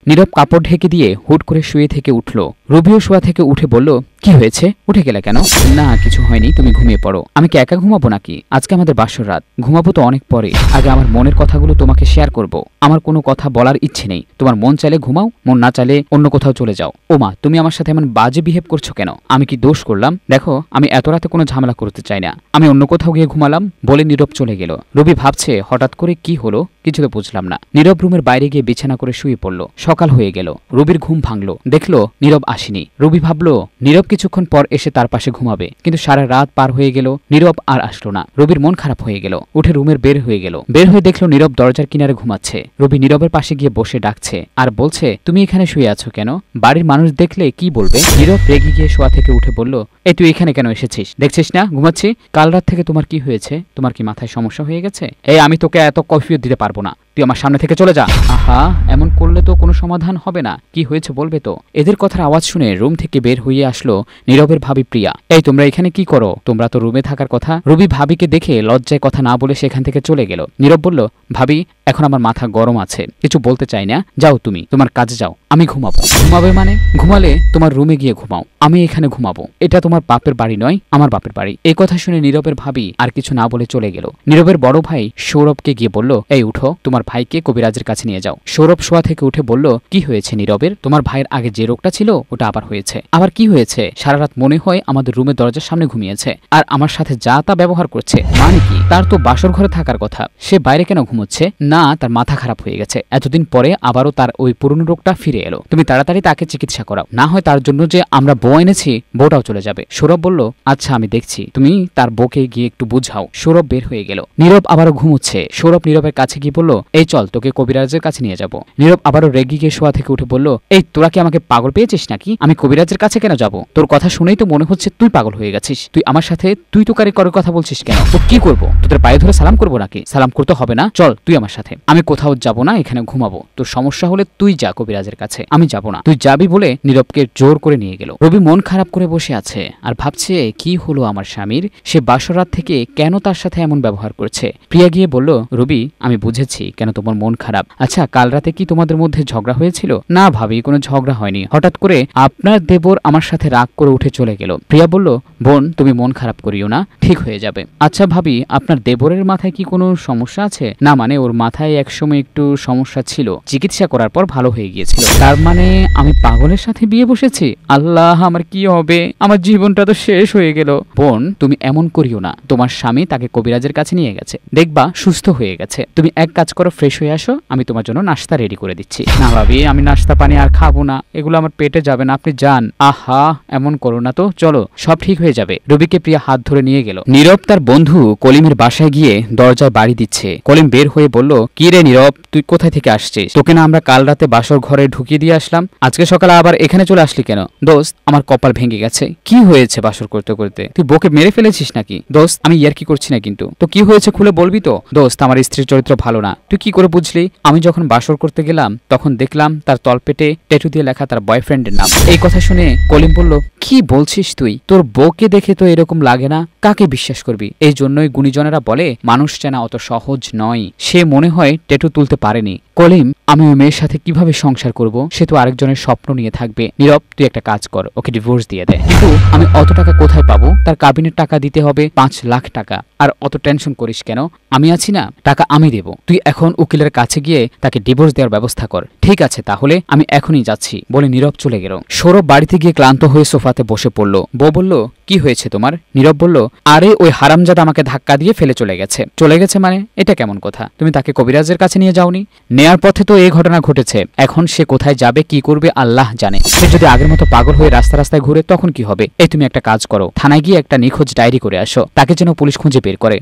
নীরব কাপড় ঢেকে দিয়ে হুট করে শুয়ে থেকে উঠল। রুবিও শোয়া থেকে উঠে বলল, কি হয়েছে, উঠে গেলে কেন? না কিছু হয়নি, তুমি ঘুমিয়ে পড়ো। আমি কি একা ঘুমাবো নাকি? আজকে আমাদের বাসর রাত, ঘুমাবো তো অনেক পরে। আগে আমার মনের কথাগুলো তোমাকে শেয়ার করব। আমার কোনো কথা বলার ইচ্ছে নেই। তোমার মন চাইলে ঘুমাও, মন না চাইলে অন্য কোথাও চলে যাও। ওমা, তুমি আমার সাথে এমন বাজে বিহেভ করছো কেন? আমি কি দোষ করলাম? দেখো, আমি এত রাতে কোনো ঝামেলা করতে চাই না। আমি অন্য কোথাও গিয়ে ঘুমালাম, বলে নীরব চলে গেল। রবি ভাবছে হঠাৎ করে কি হলো, কিছু তো বুঝলাম না। নীরব রুমের বাইরে গিয়ে বিছানা করে শুয়ে পড়ল। সকাল হয়ে গেল, রবির ঘুম ভাঙলো, দেখলো নীরব আসেনি। রবি ভাবলো নীরব কিছুক্ষণ পর এসে তার পাশে ঘুমাবে, কিন্তু সারা রাত পার হয়ে গেল, নীরব আর আসলো না। রবির মন খারাপ হয়ে গেল, উঠে রুমের বের হয়ে গেল। বের হয়ে দেখলো নীরব দরজার কিনারে ঘুমাচ্ছে। রবি নীরবের পাশে গিয়ে বসে ডাকছে আর বলছে, তুমি এখানে শুয়ে আছো কেন? বাড়ির মানুষ দেখলে কি বলবে? নীরব রেগে গিয়ে শোয়া থেকে উঠে বলল, এই তুই এখানে কেন এসেছিস? দেখছিস না ঘুমাচ্ছি? কাল রাত থেকে তোমার কি হয়েছে? তোমার কি মাথায় সমস্যা হয়ে গেছে? এই আমি তোকে এত কফিও দিতে পারবো না, তুই আমার সামনে থেকে চলে যা। আহা, এমন করলে তো কোনো সমাধান হবে না। কি হয়েছে বলবে তো? এদের কথার আওয়াজ শুনে রুম থেকে বের হয়ে আসলো নীরবের ভাবি প্রিয়া। এই তোমরা এখানে কি করো? তোমরা তো রুমে থাকার কথা। রবি ভাবিকে দেখে লজ্জায় কথা না বলে সেখান থেকে চলে গেল। নীরব বলল, ভাবি এখন আমার মাথা গরম আছে, কিছু বলতে চাই না। যাও তুমি তোমার কাজে যাও, আমি ঘুমাবো। ঘুমাবে মানে? ঘুমালে তোমার রুমে গিয়ে ঘুমাও, আমি এখানে ঘুমাবো। এটা তোমার বাপের বাড়ি নয়, আমার বাপের বাড়ি। এই কথা শুনে নীরবের ভাবি আর কিছু না বলে চলে গেল। নীরবের বড় ভাই সৌরভকে গিয়ে বলল, এই উঠো, তোমার ভাইকে কবিরাজের কাছে নিয়ে যাও। সৌরভ শোয়া থেকে উঠে বলল, কি হয়েছে নীরবের? তোমার ভাইয়ের আগে যে রোগটা ছিল ওটা আবার হয়েছে। আবার কি হয়েছে? সারা রাত মনে হয় আমাদের রুমের দরজার সামনে ঘুমিয়েছে আর আমার সাথে যা তা ব্যবহার করছে। মানে কি? তার তো বাসর ঘরে থাকার কথা, সে বাইরে কেন ঘুমোচ্ছে? না, তার মাথা খারাপ হয়ে গেছে। এতদিন পরে আবারও তার ওই পুরনো রোগটা ফিরে এলো। তুমি তাড়াতাড়ি তাকে চিকিৎসা করাও, না হয় তার জন্য যে আমরা বউ এনেছি বউটাও চলে যাবে। সৌরভ বলল, আচ্ছা আমি দেখছি, তুমি তার বউকে গিয়ে একটু বুঝাও। সৌরভ বের হয়ে গেল। নীরব আবারও ঘুমোচ্ছে। সৌরভ নীরবের কাছে গিয়ে বলল, এই চল তোকে কবিরাজের কাছে নিয়ে যাব। নীরব আবারও রেগে গিয়ে শোয়া থেকে উঠে বলল, এই তোরা কি আমাকে পাগল পেয়েছিস নাকি? আমি কবিরাজের কাছে কেন যাব? তোর কথা শুনেই তো মনে হচ্ছে তুই পাগল হয়ে গেছিস। তুই আমার সাথে তুই তো কারে করার কথা বলছিস কেন? তো কি করবো? তোদের পায়ে ধরে সালাম করবো নাকি? সালাম করতে হবে না, চল তুই আমার সাথে। আমি কোথাও যাব না, এখানে ঘুমাবো। তোর সমস্যা হলে তুই যা কবিরাজের কাছে, আমি যাব না। তুই যাবি বলে নীরবকে জোর করে নিয়ে গেল। রবি মন খারাপ করে বসে আছে আর ভাবছে কি হলো আমার স্বামীর? সে বাসরাত থেকে কেন তার সাথে এমন ব্যবহার করছে? প্রিয়া গিয়ে বলল, রবি আমি বুঝেছি কেন তোমার মন খারাপ। আচ্ছা কাল রাতে কি তোমাদের মধ্যে ঝগড়া হয়েছিল? না ভাবি, কোনো ঝগড়া হয়নি। হঠাৎ করে আপনার দেবর আমার সাথে রাগ করে উঠে চলে গেল। প্রিয়া বলল, বোন তুমি মন খারাপ করিও না, ঠিক হয়ে যাবে। আচ্ছা ভাবি, আপনার দেবরের মাথায় কি কোনো সমস্যা আছে? না মানে ওর মাথায় একসময় একটু সমস্যা ছিল, চিকিৎসা করার পর ভালো হয়ে গিয়েছিল। তার মানে আমি পাগলের সাথে বিয়ে বসেছি? আল্লাহ, আমার কি হবে? আমার জীবনটা তো শেষ হয়ে গেল। বোন তুমি এমন করিও না, তোমার স্বামী তাকে কবিরাজের কাছে নিয়ে গেছে, দেখবা সুস্থ হয়ে গেছে। তুমি এক কাজ করো, ফ্রেশ হয়ে আসো, আমি তোমার জন্য নাস্তা রেডি করে দিচ্ছি। না ভাবি, আমি নাস্তা পানি আর খাবো না, এগুলো আমার পেটে যাবে না, আপনি যান। আহা, এমন করো না তো, চলো সব ঠিক হয়ে যাবে। রবিকে প্রিয়া হাত ধরে নিয়ে গেল। নীরব তার বন্ধু কলিমের বাসায় গিয়ে দরজায় বাড়ি দিচ্ছে। কলিম বের হয়ে বলল, কি রে নীরব, তুই কোথায় থেকে আসছিস? তোকে না আমরা কাল রাতে বাসর ঘরে ঢুকিয়ে দিয়ে আসলাম, আজকে সকালে আবার এখানে চলে আসলি কেন? দোস্ত আমার কপাল ভেঙে গেছে। কি হয়েছে বাসর করতে করতে? তুই বউকে মেরে ফেলেছিস নাকি? দোস্ত আমি ইয়ার্কি করছি না কিন্তু, তো কি হয়েছে খুলে বলবি তো? দোস্ত আমার স্ত্রীর চরিত্র ভালো না। তুই কি করে বুঝলি? আমি যখন বাসর করতে গেলাম তখন দেখলাম তার তলপেটে ট্যাটু দিয়ে লেখা তার বয়ফ্রেন্ডের নাম। এই কথা শুনে কলিম বলল, কি বলছিস তুই? তোর বউকে দেখে তো এরকম লাগে না, কাকে বিশ্বাস করবি? এই জন্যই গুণীজনেরা বলে মানুষ চেনা অত সহজ নয়। সে মনে হয় ট্যাটু তুলতে পারেনি। কলিম, আমি ওই মেয়ের সাথে কিভাবে সংসার করব? সে তো আরেকজনের স্বপ্ন নিয়ে থাকবে। নীরব তুই একটা কাজ কর, ওকে ডিভোর্স দিয়ে দে। কিন্তু আমি অত টাকা কোথায় পাবো? তার কাবিনের টাকা দিতে হবে 5 লাখ টাকা। আর অত টেনশন করিস কেন, আমি আছি না, টাকা আমি দেব। তুই এখন উকিলের কাছে গিয়ে তাকে ডিভোর্স দেওয়ার ব্যবস্থা কর। ঠিক আছে তাহলে আমি এখনই যাচ্ছি, বলে নীরব চলে গেল। সৌরভ বাড়িতে গিয়ে ক্লান্ত হয়ে সোফাতে বসে পড়ল। বউ বলল, কি হয়েছে তোমার? নীরব বলল, আরে ওই হারামজাদা আমাকে ধাক্কা দিয়ে ফেলে চলে গেছে। চলে গেছে মানে? এটা কেমন কথা? তুমি তাকে কবিরাজের কাছে নিয়ে যাওনি? নেয়ার পথে তো এই ঘটনা ঘটেছে। এখন সে কোথায় যাবে, কি করবে আল্লাহ জানে। সে যদি আগের মতো পাগল হয়ে রাস্তা রাস্তায় ঘুরে তখন কি হবে? এই তুমি একটা কাজ করো, থানায় গিয়ে একটা নিখোঁজ ডায়েরি করে আসো, তাকে যেন পুলিশ খুঁজে বের করে।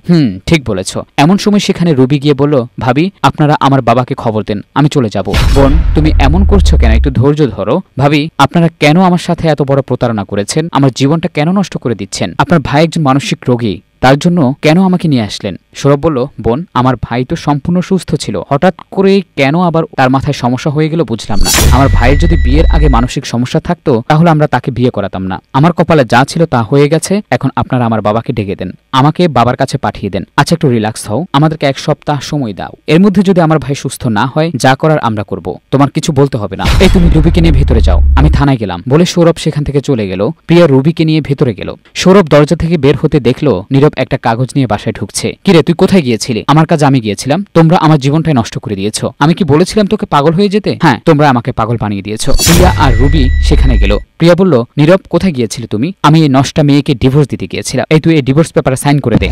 ঠিক বলেছ। এমন সময় সেখানে রুবি গিয়ে বলল, ভাবি আপনারা আমার বাবাকে খবর দেন, আমি চলে যাব। বোন তুমি এমন করছো কেন? একটু ধৈর্য ধরো। ভাবি আপনারা কেন আমার সাথে এত বড় প্রতারণা করেছেন? আমার জীবনটা কেন নষ্ট করে দিচ্ছেন? আপনার ভাই একজন মানসিক রোগী, তার জন্য কেন আমাকে নিয়ে আসলেন? সৌরভ বলল, বোন, আমার ভাই তো সম্পূর্ণ সুস্থ ছিল, হঠাৎ করে কেন আবার তার মাথায় সমস্যা হয়ে গেল বুঝলাম না। আমার ভাইয়ের যদি বিয়ের আগে মানসিক সমস্যা থাকতো তাহলে আমরা তাকে বিয়ে করাতাম না। আমার কপালে যা ছিল তা হয়ে গেছে, এখন আপনারা আমার বাবাকে ডেকে দেন, আমাকে বাবার কাছে পাঠিয়ে দেন। আচ্ছা, একটু রিল্যাক্স হও, আমাদেরকে 1 সপ্তাহ সময় দাও। এর মধ্যে যদি আমার ভাই সুস্থ না হয়, যা করার আমরা করব, তোমার কিছু বলতে হবে না। এই তুমি রুবিকে নিয়ে ভেতরে যাও, আমি থানায় গেলাম বলে সৌরভ সেখান থেকে চলে গেল। প্রিয়া রুবিকে নিয়ে ভেতরে গেল। সৌরভ দরজা থেকে বের হতে দেখলো নীরব একটা কাগজ নিয়ে বাসায় ঢুকছে। কিরে, তুই কোথায় গিয়েছিলি? আমার কাছে আমি গিয়েছিলাম, তোমরা আমার জীবনটাই নষ্ট করে দিয়েছো। আমি কি বলেছিলাম তোকে পাগল হয়ে যেতে? হ্যাঁ, তোমরা আমাকে পাগল বানিয়ে দিয়েছো। প্রিয়া আর রুবি সেখানে গেল। প্রিয়া বলল, নীরব, কোথায় গিয়েছিলে তুমি? আমি এই নষ্টা মেয়েকে ডিভোর্স দিতে গিয়েছিলাম। এই তুই এই ডিভোর্স পেপারে সাইন করে দে।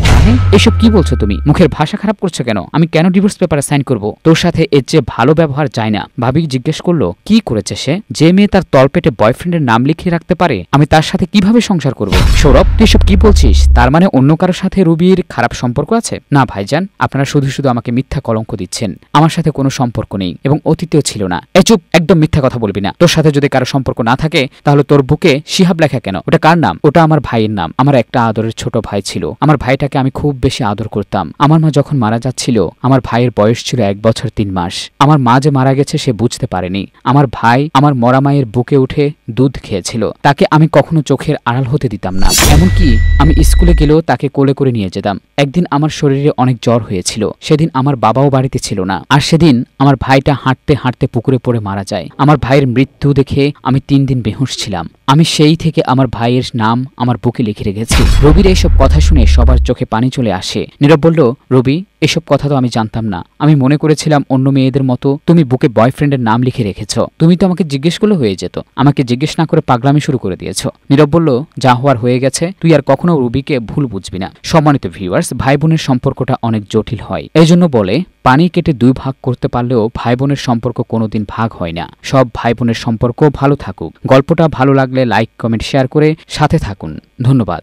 এসব কি বলছো তুমি? মুখের ভাষা খারাপ করছো কেন? আমি কেন ডিভোর্স পেপারে সাইন করব? তোর সাথে এর চেয়ে ভালো ব্যবহার চাই না। ভাবি জিজ্ঞেস করলো, কি করেছে সে? যে মেয়ে তার তলপেটে বয়ফ্রেন্ডের নাম লিখিয়ে রাখতে পারে, আমি তার সাথে কিভাবে সংসার করব? সৌরভ, তুই এসব কি বলছিস? তার মানে অন্য কারোর সাথে রুবির খারাপ সম্পর্ক আছে? না ভাইজান, আপনারা শুধু শুধু আমাকে মিথ্যা কলঙ্ক দিচ্ছেন। আমার সাথে কোনো সম্পর্ক নেই এবং অতীতেও ছিল না। চুপ, একদম মিথ্যা কথা বলবি না। তোর সাথে যদি কারো সম্পর্ক না থাকে তাহলে তোর বুকে শিহাব লেখা কেন? ওটা কার নাম? ওটা আমার ভাইয়ের নাম। আমার একটা আদরের ছোট ভাই ছিল। আমার ভাইটাকে আমি খুব বেশি আদর করতাম। আমার মা যখন মারা যাচ্ছিল, আমার ভাইয়ের বয়স ছিল 1 বছর 3 মাস। আমার মা যে মারা গেছে সে বুঝতে পারেনি। আমার ভাই আমার মরা মায়ের বুকে উঠে দুধ খেয়েছিল। তাকে আমি কখনো চোখের আড়াল হতে দিতাম না। এমনকি আমি স্কুলে গেলেও তাকে কোলে করে নিয়ে যেতাম। একদিন আমার শরীরে অনেক জ্বর হয়েছিল। সেদিন আমার বাবাও বাড়িতে ছিল না। আর সেদিন আমার ভাইটা হাঁটতে হাঁটতে পুকুরে পড়ে মারা যায়। আমার ভাইয়ের মৃত্যু দেখে আমি 3 দিন বেহুঁশ ছিলাম। আমি সেই থেকে আমার ভাইয়ের নাম আমার বুকে লিখে রেখেছি। রবির এইসব কথা শুনে সবার চোখে পানি চলে আসে। নীরব বলল, রবি, এসব কথা তো আমি জানতাম না। আমি মনে করেছিলাম অন্য মেয়েদের মতো তুমি বুকে বয়ফ্রেন্ডের নাম লিখে রেখেছ। তুমি তো আমাকে জিজ্ঞেস করলে হয়ে যেত। আমাকে জিজ্ঞেস না করে পাগলামি শুরু করে দিয়েছ। নীরব বলল, যা হওয়ার হয়ে গেছে, তুই আর কখনো রুবিকে ভুল বুঝবি না। সম্মানিত ভিউয়ার্স, ভাই বোনের সম্পর্কটা অনেক জটিল হয়। এই জন্য বলে, পানি কেটে 2 ভাগ করতে পারলেও ভাই বোনের সম্পর্ক কোনোদিন ভাগ হয় না। সব ভাই বোনের সম্পর্ক ভালো থাকুক। গল্পটা ভালো লাগলে লাইক, কমেন্ট, শেয়ার করে সাথে থাকুন। ধন্যবাদ।